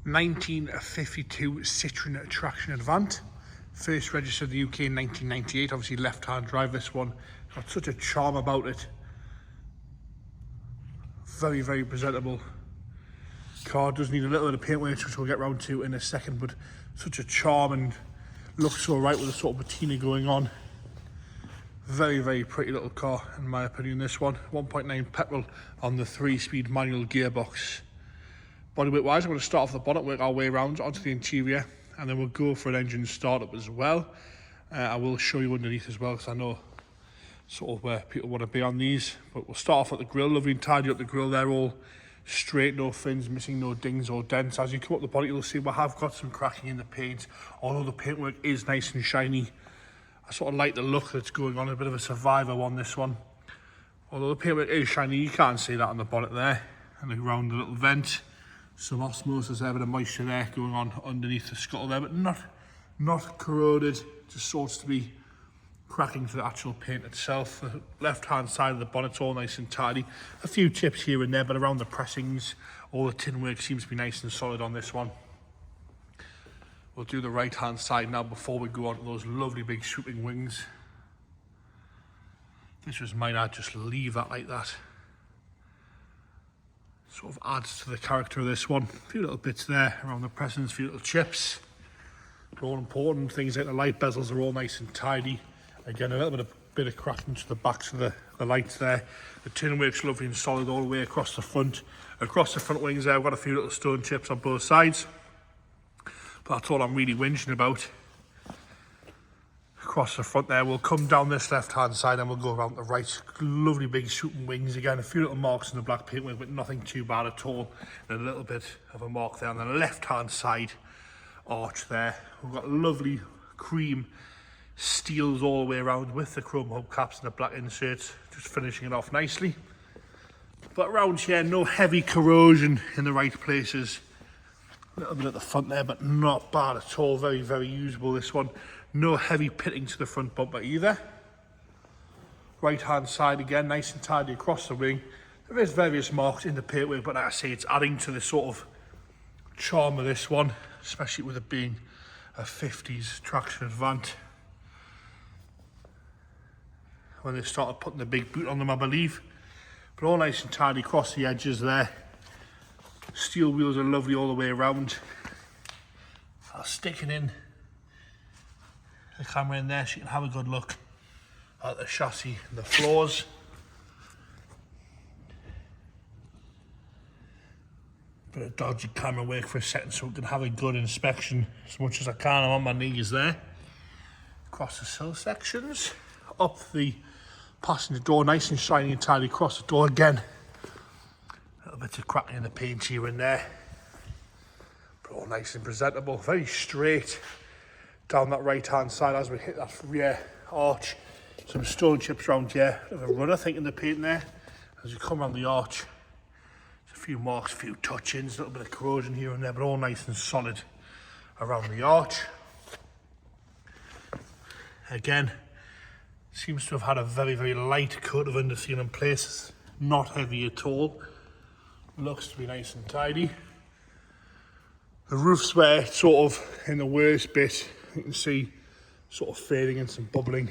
1952 Citroen traction Avant. First registered in the UK in 1998. Obviously left-hand drive, this one. Got such a charm about it. Very, very presentable car. Does need a little bit of paint work, which we'll get round to in a second, but such a charm and looks so right with a sort of patina going on. Very, very pretty little car, in my opinion, this one. 1.9 petrol on the 3-speed manual gearbox. Bodyweight wise, I'm going to start off the bonnet, work our way around onto the interior, and then we'll go for an engine startup as well. I will show you underneath as well, because I know sort of where people want to be on these. But we'll start off at the grille. Lovely and tidy up the grille there, all straight, no fins missing, no dings or dents. As you come up the bonnet, you'll see we have got some cracking in the paint, although the paintwork is nice and shiny. I sort of like the look that's going on, a bit of a survivor on this one. Although the paintwork is shiny, you can't see that on the bonnet there. And around the little vent, some osmosis there, a bit of moisture there going on underneath the scuttle there, but not corroded, just sorts to be cracking to the actual paint itself. The left-hand side of the bonnet's all nice and tidy. A few chips here and there, but around the pressings, all the tin work seems to be nice and solid on this one. We'll do the right-hand side now before we go on to those lovely big swooping wings. This was mine, I'd just leave that like that. Sort of adds to the character of this one. A few little bits there around the pressings, a few little chips. All important, things like the light bezels are all nice and tidy. Again, a little bit of cracking to the backs of the lights there. The tin work's lovely and solid all the way across the front. Across the front wings there, I've got a few little stone chips on both sides. But that's all I'm really whinging about. Across the front there, we'll come down this left-hand side and we'll go around the right. Lovely big swooping wings again. A few little marks in the black paintwork, but nothing too bad at all. And a little bit of a mark there on the left-hand side arch there. We've got lovely cream steels all the way around with the chrome hubcaps and the black inserts, just finishing it off nicely. But around here, no heavy corrosion in the right places. A little bit at the front there, but not bad at all. Very, very usable, this one. No heavy pitting to the front bumper either. Right hand side again, nice and tidy across the wing. There is various marks in the paintwork, but like I say, it's adding to the sort of charm of this one, especially with it being a 50s traction Avant. When they started putting the big boot on them, I believe. But all nice and tidy across the edges there. Steel wheels are lovely all the way around. I'll stick it in the camera in there so you can have a good look at the chassis and the floors. Bit of dodgy camera work for a second so we can have a good inspection as much as I can. I'm on my knees there. Across the sill sections, up the passenger door, nice and shiny and tidy across the door again. A little bit of cracking in the paint here and there, but all nice and presentable. Very straight down that right hand side as we hit that rear arch. Some stone chips around here, a bit of a run I think in the paint there. As you come around the arch, there's a few marks, a few touch-ins, a little bit of corrosion here and there, but all nice and solid around the arch. Again, seems to have had a very, very light coat of underseal in places, not heavy at all. Looks to be nice and tidy. The roof's where it's sort of in the worst bit. You can see sort of fading and some bubbling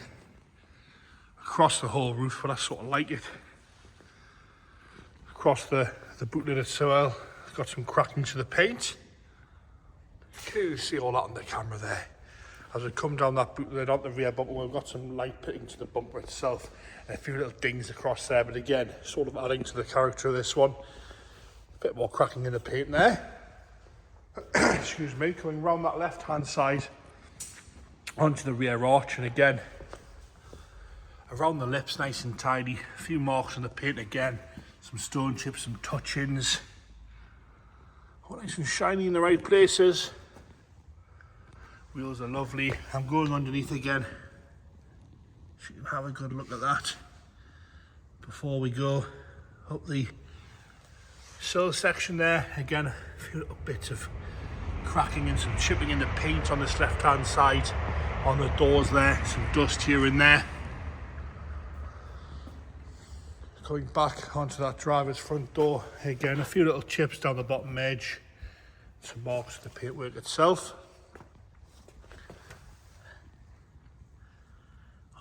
across the whole roof, but I sort of like it. Across the boot lid as well, it's got some cracking to the paint. You can clearly see all that on the camera there. As we come down that boot lid onto the rear bumper, we've got some light pitting to the bumper itself and a few little dings across there, but again, sort of adding to the character of this one. A bit more cracking in the paint there. Excuse me, coming round that left hand side onto the rear arch, and again around the lips nice and tidy. A few marks on the paint again, some stone chips, some touch-ins, all nice and shiny in the right places. Wheels are lovely. I'm going underneath again so you can have a good look at that before we go up the sill section there. Again, a few little bits of cracking and some chipping in the paint on this left hand side on the doors there, some dust here and there. Coming back onto that driver's front door, again a few little chips down the bottom edge, some marks of the paintwork itself.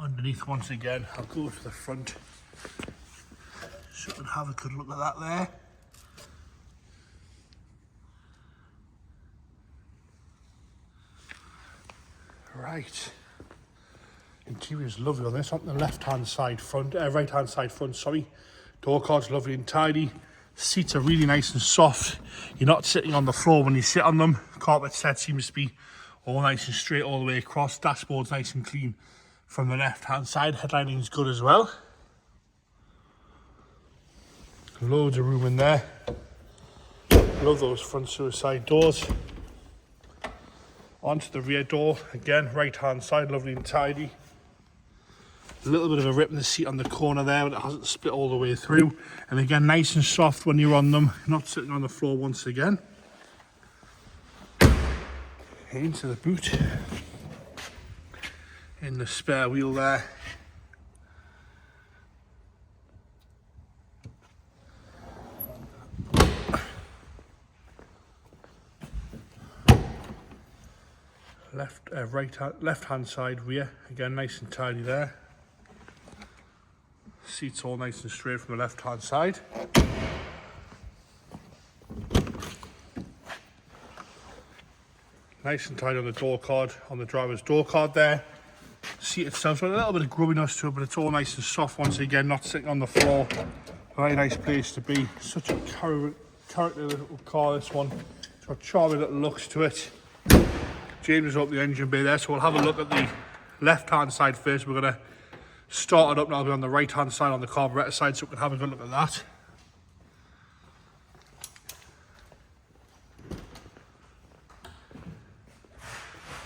Underneath, once again, I'll go to the front so we can have a good look at that there. Right, interior is lovely on this. On the left-hand side front, right-hand side front, sorry. Door card's lovely and tidy. Seats are really nice and soft. You're not sitting on the floor when you sit on them. Carpet set seems to be all nice and straight all the way across. Dashboard's nice and clean from the left-hand side. Headlining is good as well. Loads of room in there. Love those front suicide doors. Onto the rear door, again, right-hand side, lovely and tidy. A little bit of a rip in the seat on the corner there, but it hasn't split all the way through. And again, nice and soft when you're on them, not sitting on the floor once again. Into the boot. In the spare wheel there. Left-hand side rear, again nice and tidy there. Seats all nice and straight from the left-hand side. Nice and tidy on the door card, on the driver's door card there. Seat itself's got a little bit of grubbiness to it, but it's all nice and soft once again, not sitting on the floor. Very nice place to be. Such a character little car, this one. It's got charming little looks to it. James has opened the engine bay there, so we'll have a look at the left-hand side first. We're going to start it up, and I'll be on the right-hand side on the carburettor side, so we can have a good look at that.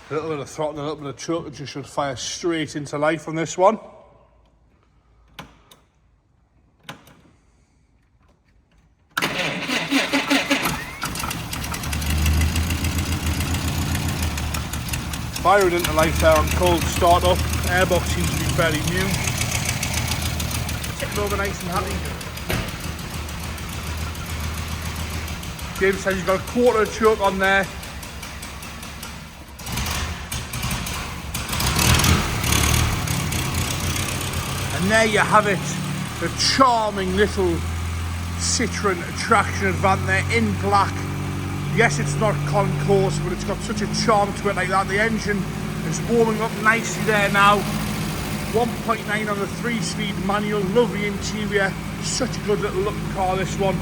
A little bit of throttle and a little bit of choke, and you should fire straight into life on this one. Firing into life there on cold start up. Airbox seems to be fairly new. Tipping over nice and happy. James says he's got a quarter of choke on there. And there you have it. The charming little Citroen Attraction Avant there in black. Yes, it's not concourse, but it's got such a charm to it like that. The engine is warming up nicely there now. 1.9 on the 3-speed manual, lovely interior. Such a good little looking car, this one.